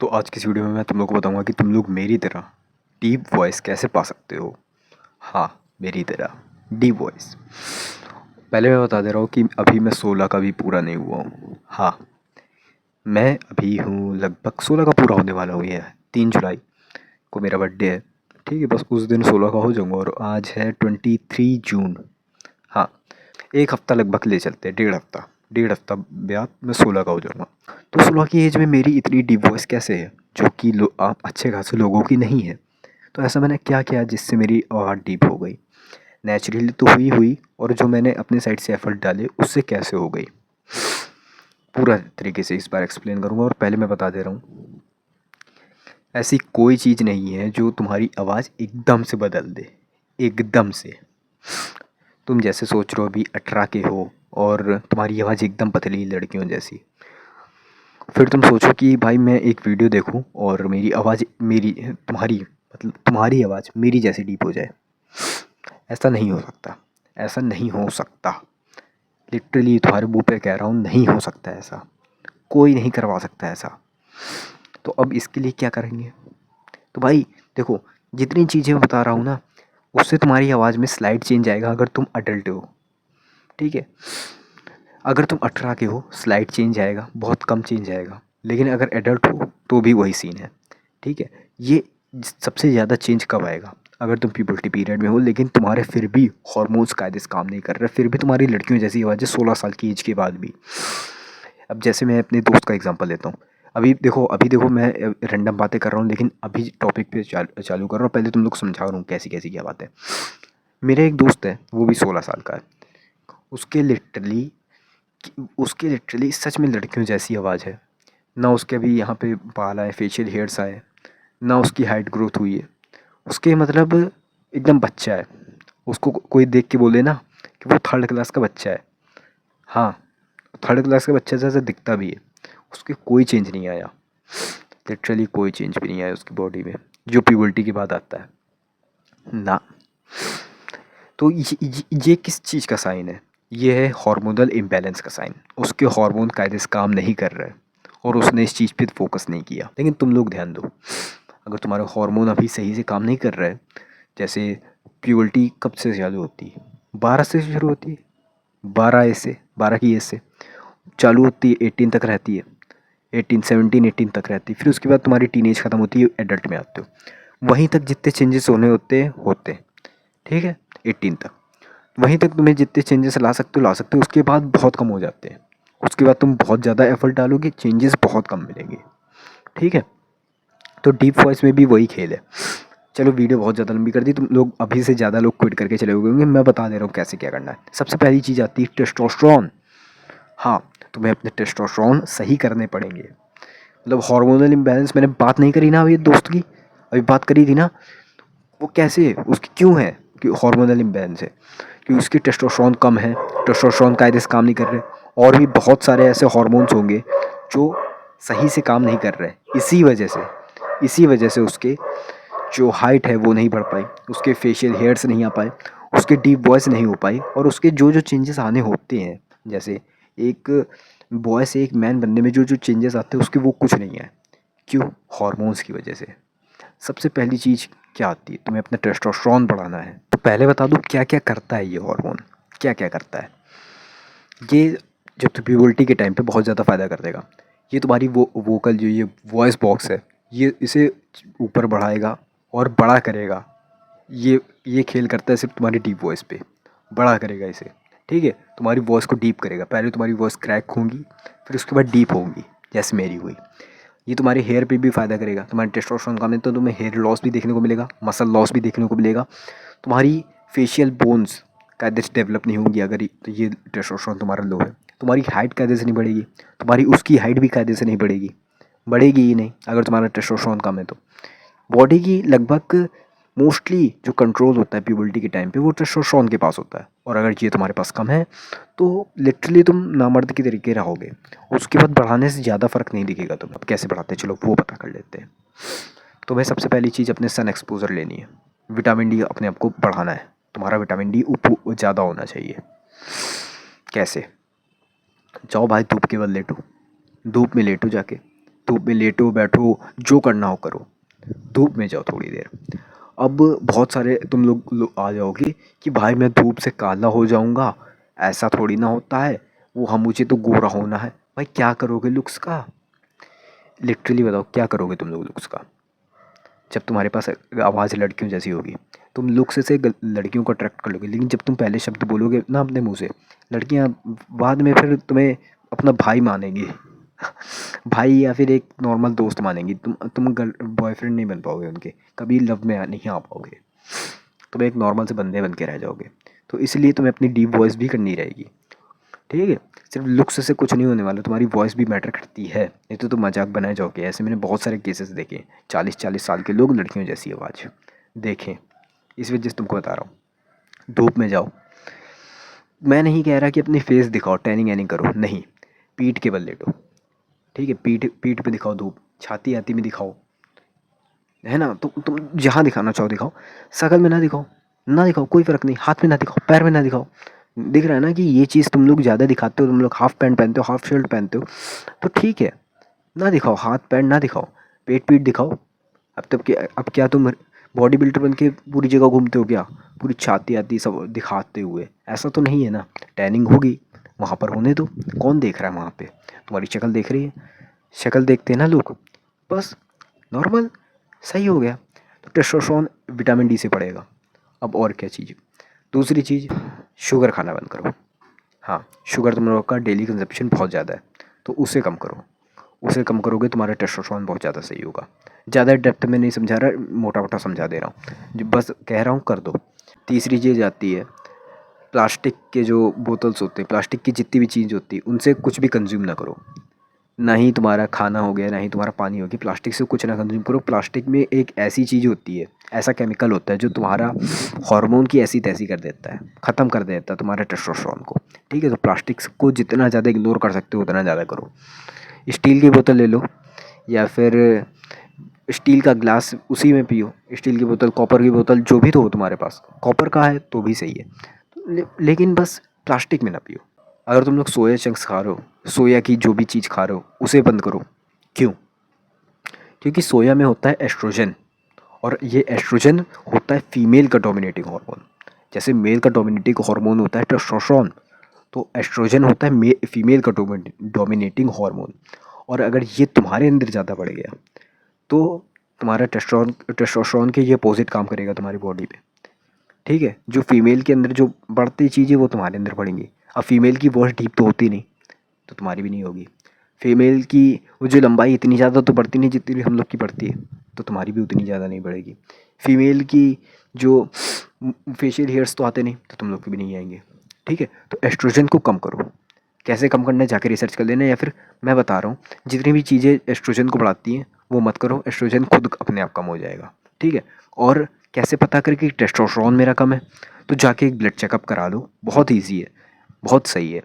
तो आज की इस वीडियो में मैं तुम लोग को बताऊंगा कि तुम लोग मेरी तरह डीप वॉइस कैसे पा सकते हो। हाँ, मेरी तरह डीप वॉइस। पहले मैं बता दे रहा हूँ कि अभी मैं 16 का भी पूरा नहीं हुआ हूँ। हाँ, मैं अभी हूँ लगभग 16 का पूरा होने वाला हूँ। ये 3 जुलाई को मेरा बर्थडे है। ठीक है, बस उस दिन 16 का हो जाऊँगा। और आज है 23 जून। हाँ, एक हफ़्ता लगभग ले चलते हैं, डेढ़ हफ़्ता बाद मैं 16 का हो जाऊँगा। तो 16 की एज में मेरी इतनी डीप वॉइस कैसे है, जो कि आप अच्छे खासे लोगों की नहीं है। तो ऐसा मैंने क्या किया जिससे मेरी आवाज़ डीप हो गई? नेचुरली तो हुई, और जो मैंने अपने साइड से एफ़र्ट डाले उससे कैसे हो गई, पूरा तरीके से इस बार एक्सप्लेन करूँगा। और पहले मैं बता दे रहा हूँ, ऐसी कोई चीज़ नहीं है जो तुम्हारी आवाज़ एकदम से बदल दे। एकदम से। तुम जैसे सोच रहे हो अभी 18 के हो और तुम्हारी आवाज़ एकदम पतली लड़कियों जैसी, फिर तुम सोचो कि भाई मैं एक वीडियो देखूं और मेरी आवाज़ मेरी तुम्हारी मतलब तुम्हारी आवाज़ मेरी जैसी डीप हो जाए। ऐसा नहीं हो सकता। ऐसा नहीं हो सकता। लिटरली तुम्हारे मुंह पे कह रहा हूँ, नहीं हो सकता ऐसा। कोई नहीं करवा सकता ऐसा। तो अब इसके लिए क्या करेंगे? तो भाई देखो, जितनी चीज़ें मैं बता रहा हूँ ना, उससे तुम्हारी आवाज़ में स्लाइड चेंज आएगा अगर तुम अडल्ट हो। ठीक है, अगर तुम 18 के हो स्लाइड चेंज आएगा, बहुत कम चेंज आएगा। लेकिन अगर एडल्ट हो तो भी वही सीन है। ठीक है, ये सबसे ज़्यादा चेंज कब आएगा? अगर तुम प्यूबर्टी पीरियड में हो, लेकिन तुम्हारे फिर भी हार्मोन्स कायदे से काम नहीं कर रहे, फिर भी तुम्हारी लड़कियों जैसी आवाज़ है 16 साल की एज के बाद भी। अब जैसे मैं अपने दोस्त का एग्जांपल लेता हूँ। अभी देखो मैं रैंडम बातें कर रहा हूँ, लेकिन अभी टॉपिक पे चालू कर रहा हूँ। पहले तुम लोग समझा रहा हूँ कैसी कैसी क्या बात है। मेरा एक दोस्त है, वो भी 16 साल का है। उसके लिटरली उसके लिटरली सच में लड़कियों जैसी आवाज़ है। ना उसके अभी यहाँ पे बाल आए, फेशियल हेयर्स आए, ना उसकी हाइट ग्रोथ हुई है। उसके मतलब एकदम बच्चा है। उसको कोई देख के बोले ना कि वो थर्ड क्लास का बच्चा है। हाँ, थर्ड क्लास का बच्चा जैसा दिखता भी है। उसके कोई चेंज नहीं आया। लिटरली कोई चेंज भी नहीं आया उसकी बॉडी में, जो प्यूबर्टी के बाद आता है ना। तो ये किस चीज़ का साइन है? ये है हार्मोनल इम्बैलेंस का साइन। उसके हार्मोन कायदे से काम नहीं कर रहे और उसने इस चीज़ पे फोकस नहीं किया। लेकिन तुम लोग ध्यान दो, अगर तुम्हारे हार्मोन अभी सही से काम नहीं कर रहे, जैसे प्यूबर्टी कब से चालू होती है? 12 से शुरू होती है। 12 की एज से चालू होती है, 18 तक रहती है। 18 तक रहती है। फिर उसके बाद तुम्हारी टीनेज ख़त्म होती है, एडल्ट में आते हो। वहीं तक जितने चेंजेस होने होते हैं। ठीक है, 18 तक। वहीं तक तुम्हें जितने चेंजेस ला सकते हो। उसके बाद बहुत कम हो जाते हैं। उसके बाद तुम बहुत ज़्यादा एफर्ट डालोगे, चेंजेस बहुत कम मिलेंगे। ठीक है, तो डीप वॉइस में भी वही खेल है। चलो, वीडियो बहुत ज़्यादा लंबी कर दी। तुम लोग अभी से ज़्यादा लोग क्विट करके चले होंगे। मैं बता दे रहा हूँ कैसे क्या करना है। सबसे पहली चीज़ आती है टेस्टोस्टेरोन। हाँ, तुम्हें अपने टेस्टोस्टेरोन सही करने पड़ेंगे। मतलब हार्मोनल इम्बैलेंस मैंने बात नहीं करी ना अभी दोस्त की, अभी बात करी थी ना। वो कैसे, उसकी क्यों है कि हार्मोनल इम्बैलेंस है? कि उसकी टेस्टोस्टेरोन कम है, टेस्टोस्टेरोन कायदे से काम नहीं कर रहे। और भी बहुत सारे ऐसे हार्मोन्स होंगे जो सही से काम नहीं कर रहे। इसी वजह से उसके जो हाइट है वो नहीं बढ़ पाई, उसके फेशियल हेयर्स नहीं आ पाए, उसके डीप वॉइस नहीं हो पाई, और उसके जो जो चेंजेस आने होते हैं, जैसे एक बॉय से एक मैन बनने में जो जो चेंजेस आते हैं, उसके वो कुछ नहीं है। क्यों? हार्मोन्स की वजह से। सबसे पहली चीज़ क्या आती है? तुम्हें अपना टेस्टोस्टेरोन बढ़ाना है। तो पहले बता दूँ क्या क्या करता है ये हार्मोन, क्या क्या करता है। ये जब तो प्यूबर्टी के टाइम पे बहुत ज़्यादा फ़ायदा कर देगा। ये तुम्हारी वोकल जो ये वॉइस बॉक्स है, ये इसे ऊपर बढ़ाएगा और बड़ा करेगा। ये खेल करता है सिर्फ तुम्हारी डीप वॉइस पे, बड़ा करेगा इसे। ठीक है, तुम्हारी वॉइस को डीप करेगा। पहले तुम्हारी वॉइस क्रैक होंगी, फिर उसके बाद डीप होंगी, जैसे मेरी हुई। ये तुम्हारे हेयर पे भी फ़ायदा करेगा। तुम्हारे टेस्टोस्टेरोन कम है तो तुम्हें हेयर लॉस भी देखने को मिलेगा, मसल लॉस भी देखने को मिलेगा। तुम्हारी फेशियल बोन्स कायदे से डेवलप नहीं होंगी अगर ये टेस्टोस्टेरोन तुम्हारा लो है। तुम्हारी हाइट कायदे से नहीं बढ़ेगी, तुम्हारी उसकी हाइट भी कायदे से नहीं बढ़ेगी ही नहीं अगर तुम्हारा टेस्टोस्टेरोन कम है तो। बॉडी की लगभग मोस्टली जो कंट्रोल होता है प्यूबर्टी के टाइम पे, वो टेस्टोस्टेरोन के पास होता है। और अगर ये तुम्हारे पास कम है तो लिटरली तुम नामर्द की तरीके रहोगे। उसके बाद बढ़ाने से ज़्यादा फ़र्क नहीं दिखेगा तुम्हें। अब कैसे बढ़ाते हैं, चलो वो पता कर लेते हैं। तुम्हें सबसे पहली चीज़ अपने सन एक्सपोजर लेनी है। विटामिन डी अपने आप को बढ़ाना है। तुम्हारा विटामिन डी ज़्यादा होना चाहिए। कैसे? जाओ भाई, धूप के बाद लेटो, धूप में लेटो जाके। धूप में लेटो बैठो, जो करना हो करो, धूप में जाओ थोड़ी देर। अब बहुत सारे तुम लोग आ जाओगे कि भाई मैं धूप से काला हो जाऊंगा, ऐसा थोड़ी ना होता है, वो हम मुझे तो गोरा होना है। भाई क्या करोगे लुक्स का? लिटरली बताओ क्या करोगे तुम लोग लुक्स का? जब तुम्हारे पास आवाज़ लड़कियों जैसी होगी, तुम लुक्स से लड़कियों को अट्रैक्ट कर लोगे, लेकिन जब तुम पहले शब्द बोलोगे ना अपने मुंह से, लड़कियां बाद में फिर तुम्हें अपना भाई मानेंगी भाई या फिर एक नॉर्मल दोस्त मानेंगी। तुम गर्ल बॉयफ्रेंड नहीं बन पाओगे उनके, कभी लव में नहीं आ पाओगे, तुम एक नॉर्मल से बंदे बन के रह जाओगे। तो इसलिए तुम्हें अपनी डीप वॉइस भी करनी रहेगी, ठीक है? सिर्फ लुक्स से कुछ नहीं होने वाला, तुम्हारी वॉइस भी मैटर करती है, नहीं तो तुम मजाक बनाए जाओगे। ऐसे मैंने बहुत सारे केसेस देखे, 40-40 साल के लोग लड़कियों जैसी आवाज़ देखें। इस वजह से तुमको बता रहा हूँ, धूप में जाओ। मैं नहीं कह रहा कि अपनी फेस दिखाओ, टैनिंग एनिंग करो, नहीं, पीठ के बल लेटो, ठीक है? पीठ पीठ पे दिखाओ धूप, छाती आती में दिखाओ, है ना? तुम जहाँ दिखाना चाहो दिखाओ, शकल में ना दिखाओ, ना दिखाओ, कोई फ़र्क नहीं, हाथ में ना दिखाओ, पैर में ना दिखाओ। दिख रहा है ना कि ये चीज़ तुम लोग ज़्यादा दिखाते हो, तुम लोग हाफ पैंट पहनते हो, हाफ शर्ट पहनते हो, तो ठीक है, ना दिखाओ, हाथ पैर ना दिखाओ, पेट पीठ दिखाओ। अब क्या तुम बॉडी बिल्डर बन के पूरी जगह घूमते हो क्या, पूरी छाती आती सब दिखाते हुए? ऐसा तो नहीं है ना। टैनिंग होगी वहाँ पर, होने दो, कौन देख रहा है वहाँ पे? तुम्हारी शक्ल देख रही है, शक्ल देखते हैं ना लोग, बस नॉर्मल, सही हो गया। तो टेस्टोस्टेरोन विटामिन डी से पड़ेगा। अब और क्या चीज़? दूसरी चीज़, शुगर खाना बंद करो। हाँ, शुगर तुम लोगों का डेली कंजप्शन बहुत ज़्यादा है, तो उसे कम करो। उसे कम करोगे तुम्हारा टेस्टोस्टेरोन बहुत ज़्यादा सही होगा। ज़्यादा डेप्थ में नहीं समझा रहा, मोटा मोटा समझा दे रहा हूँ, जो बस कह रहा हूँ कर दो। तीसरी चीज़ आती है, प्लास्टिक के जो बोतल्स होते हैं, प्लास्टिक की जितनी भी चीज़ होती है, उनसे कुछ भी कंज्यूम ना करो। ना ही तुम्हारा खाना हो गया, ना ही तुम्हारा पानी हो गया, प्लास्टिक से कुछ ना कंज्यूम करो। प्लास्टिक में एक ऐसी चीज़ होती है, ऐसा केमिकल होता है जो तुम्हारा हार्मोन की ऐसी तैसी कर देता है, ख़त्म कर देता है तुम्हारे टेस्टोस्टेरोन को, ठीक है? तो प्लास्टिक को जितना ज़्यादा इग्नोर कर सकते हो उतना ज़्यादा करो। स्टील की बोतल ले लो, या फिर स्टील का ग्लास, उसी में पियो। स्टील की बोतल, कॉपर की बोतल, जो भी तो हो तुम्हारे पास, कॉपर का है तो भी सही है, लेकिन बस प्लास्टिक में ना पियो। अगर तुम लोग सोया चंक्स खा रहे हो, सोया की जो भी चीज़ खा रहे हो, उसे बंद करो। क्यों? क्योंकि सोया में होता है एस्ट्रोजन, और ये एस्ट्रोजन होता है फीमेल का डोमिनेटिंग हार्मोन। जैसे मेल का डोमिनेटिंग हार्मोन होता है टेस्टोस्टेरोन, तो एस्ट्रोजन होता है फीमेल का डोमिनेटिंग हार्मोन। और अगर ये तुम्हारे अंदर ज़्यादा बढ़ गया तो तुम्हारा टेस्टोस्टेरोन के ये अपोजिट काम करेगा तुम्हारी बॉडी पे, ठीक है? जो फीमेल के अंदर जो बढ़ती चीज़ें वो तुम्हारे अंदर बढ़ेंगी। अब फीमेल की वॉइस डीप तो होती नहीं, तो तुम्हारी भी नहीं होगी। फीमेल की वो जो लंबाई इतनी ज़्यादा तो बढ़ती नहीं जितनी हम लोग की बढ़ती है, तो तुम्हारी भी उतनी ज़्यादा नहीं बढ़ेगी। फीमेल की जो फेशियल हेयर्स तो आते नहीं, तो तुम लोग के भी नहीं आएंगे, ठीक है? तो एस्ट्रोजन को कम करो। कैसे कम करना है जाके रिसर्च कर लेना, या फिर मैं बता रहा हूँ, जितनी भी चीज़ें एस्ट्रोजन को बढ़ाती हैं वो मत करो, एस्ट्रोजन खुद अपने आप कम हो जाएगा, ठीक है? और कैसे पता करें कि टेस्टोस्टेरोन मेरा कम है? तो जाके एक ब्लड चेकअप करा लो, बहुत ईजी है, बहुत सही है,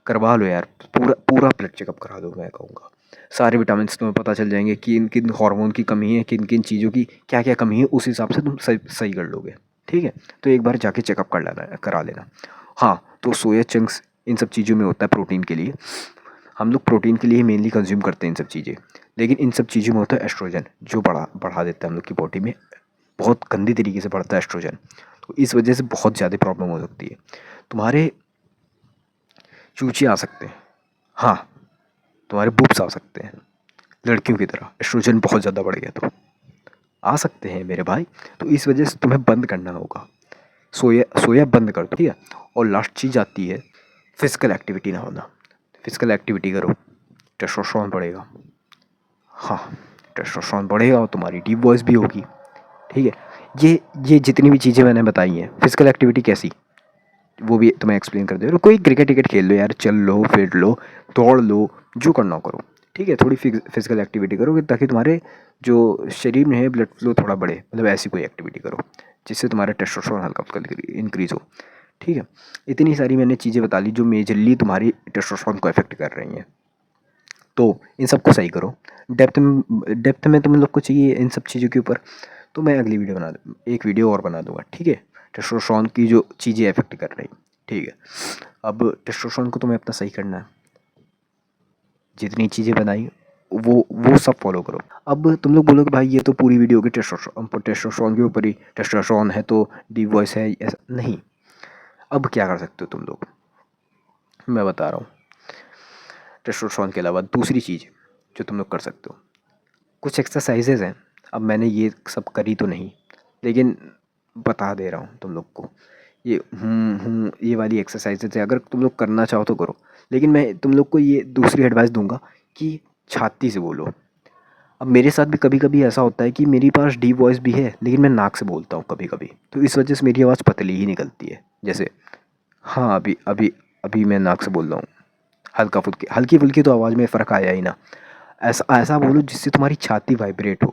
करवा लो यार। पूरा पूरा ब्लड चेकअप करा दो, मैं कहूँगा। सारे विटामिन्स तुम्हें पता चल जाएंगे कि किन किन हार्मोन की कमी है, किन किन चीज़ों की क्या क्या कमी है, उस हिसाब से तुम सही सही कर लोगे, ठीक है? तो एक बार जाके चेकअप कर लेना, करा लेना। हाँ, तो सोया चंक्स इन सब चीज़ों में होता है प्रोटीन के लिए। हम लोग प्रोटीन के लिए मेनली कंज्यूम करते हैं इन सब चीज़ें, लेकिन इन सब चीज़ों में होता है एस्ट्रोजन, जो बढ़ा देता है हम लोग की बॉडी में, बहुत गंदी तरीके से बढ़ता है एस्ट्रोजन। तो इस वजह से बहुत ज़्यादा प्रॉब्लम हो सकती है, तुम्हारे चूचे आ सकते हैं, हाँ, तुम्हारे बूब्स आ सकते हैं, लड़कियों की तरह एस्ट्रोजन बहुत ज़्यादा बढ़ गया तो आ सकते हैं मेरे भाई। तो इस वजह से तुम्हें बंद करना होगा, सोया सोया बंद कर दो, ठीक है? और लास्ट चीज़ आती है फिजिकल एक्टिविटी ना होना। फिजिकल एक्टिविटी करो, टेस्टोस्टेरोन बढ़ेगा। हाँ, टेस्टोस्टेरोन बढ़ेगा और तुम्हारी डीप वॉइस भी होगी, ठीक है? ये जितनी भी चीज़ें मैंने बताई हैं, फिजिकल एक्टिविटी कैसी, वो भी तुम्हें एक्सप्लेन कर दे रहा हूँ। कोई क्रिकेट टिकेट खेल लो यार, चल लो, फिर लो, दौड़ लो, जो करना हो करो, ठीक है? थोड़ी फिजिकल एक्टिविटी करो ताकि तुम्हारे जो शरीर में है ब्लड फ्लो थोड़ा बढ़े, मतलब ऐसी कोई एक्टिविटी करो जिससे तुम्हारा टेस्टोस्टेरोन हल्का फुल्का इंक्रीज़ हो, ठीक है? इतनी सारी मैंने चीज़ें बता ली जो मेजरली तुम्हारी टेस्टोस्टेरोन को अफेक्ट कर रही हैं। तो इन सबको सही करो। डेप्थ में तुम लोग को चाहिए इन सब चीज़ों के ऊपर, तो मैं अगली वीडियो एक वीडियो और बना दूंगा, ठीक है? टेस्टोस्टेरोन की जो चीज़ें अफेक्ट कर रही, ठीक है? अब टेस्टोस्टेरोन को तुम्हें अपना सही करना है, जितनी चीज़ें बनाई वो सब फॉलो करो। अब तुम लोग बोलोगे भाई ये तो पूरी वीडियो की टेस्टोस्टेरोन के ऊपर ही, टेस्टोस्टेरोन है तो डीप वॉइस है, ऐसा नहीं। अब क्या कर सकते हो तुम लोग, मैं बता रहा हूँ। टेस्टोस्टेरोन के अलावा दूसरी चीज़ जो तुम लोग कर सकते हो, कुछ एक्सरसाइजेज हैं। अब मैंने ये सब करी तो नहीं, लेकिन बता दे रहा हूँ तुम लोग को। ये ये वाली एक्सरसाइजेज है, अगर तुम लोग करना चाहो तो करो। लेकिन मैं तुम लोग को ये दूसरी एडवाइस दूंगा कि छाती से बोलो। अब मेरे साथ भी कभी कभी ऐसा होता है कि मेरे पास डीप वॉइस भी है, लेकिन मैं नाक से बोलता हूँ कभी कभी, तो इस वजह से मेरी आवाज़ पतली ही निकलती है। जैसे हाँ, अभी अभी अभी मैं नाक से बोल रहा हूँ, हल्की फुल्की तो आवाज़ में फ़र्क आया ही ना। ऐसा ऐसा बोलो जिससे तुम्हारी छाती वाइब्रेट हो,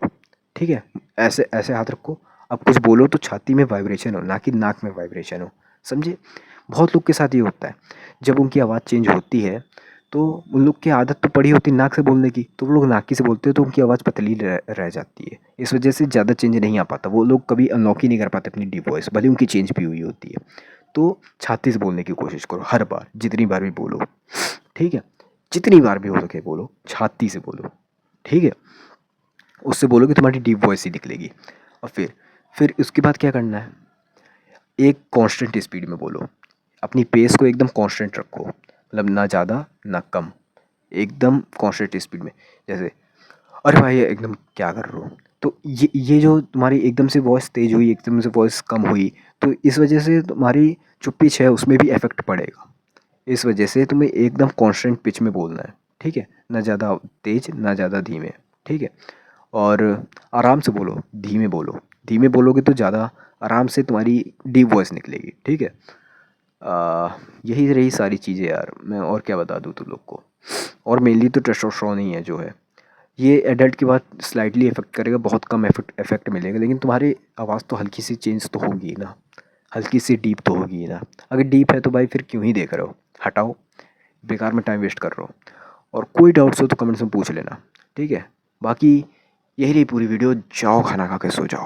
ठीक है। ऐसे ऐसे हाथ रखो, अब कुछ बोलो तो छाती में वाइब्रेशन हो, ना कि नाक में वाइब्रेशन हो, समझे। बहुत लोग के साथ ये होता है, जब उनकी आवाज़ चेंज होती है तो उन लोग की आदत तो पड़ी होती है नाक से बोलने की, तो वो लोग नाकी से बोलते हैं तो उनकी आवाज़ पतली रह जाती है। इस वजह से ज़्यादा चेंज नहीं आ पाता, वो लोग कभी अनलॉक ही नहीं कर पाते अपनी डीप वॉइस, भले उनकी चेंज भी हुई होती है। तो छाती से बोलने की कोशिश करो हर बार, जितनी बार भी बोलो, ठीक है। जितनी बार भी हो सके बोलो, छाती से बोलो, ठीक है। उससे बोलो कि तुम्हारी डीप वॉइस ही निकलेगी। और फिर उसके बाद क्या करना है, एक कांस्टेंट स्पीड में बोलो, अपनी पेस को एकदम कांस्टेंट रखो, मतलब ना ज़्यादा ना कम, एकदम कांस्टेंट स्पीड में। जैसे अरे भाई एकदम क्या कर रहे हो, तो ये जो तुम्हारी एकदम से वॉइस तेज़ हुई, एकदम से वॉइस कम हुई, तो इस वजह से तुम्हारी जो पिच है उसमें भी इफ़ेक्ट पड़ेगा। इस वजह से तुम्हें एकदम कांस्टेंट पिच में बोलना है, ठीक है। ना ज़्यादा तेज़ ना ज़्यादा धीमे, ठीक है। और आराम से बोलो, धीमे बोलो। धीमे बोलोगे तो ज़्यादा आराम से तुम्हारी डीप वॉइस निकलेगी, ठीक है। यही रही सारी चीज़ें यार, मैं और क्या बता दूँ तुम लोग को। और मेनली तो टेस्टोस्टेरोन ही है जो है, ये एडल्ट के बाद स्लाइटली इफ़ेक्ट करेगा, बहुत कम इफ़ेक्ट मिलेगा, लेकिन तुम्हारी आवाज़ तो हल्की सी चेंज तो होगी ही ना, हल्की सी डीप तो होगी ही ना। अगर डीप है तो भाई फिर क्यों ही देख रहे हो, हटाओ, बेकार में टाइम वेस्ट कर रहे हो। और कोई डाउट्स हो तो कमेंट्स में पूछ लेना, ठीक है। बाकी यही रही पूरी वीडियो, जाओ खाना खा के सो जाओ।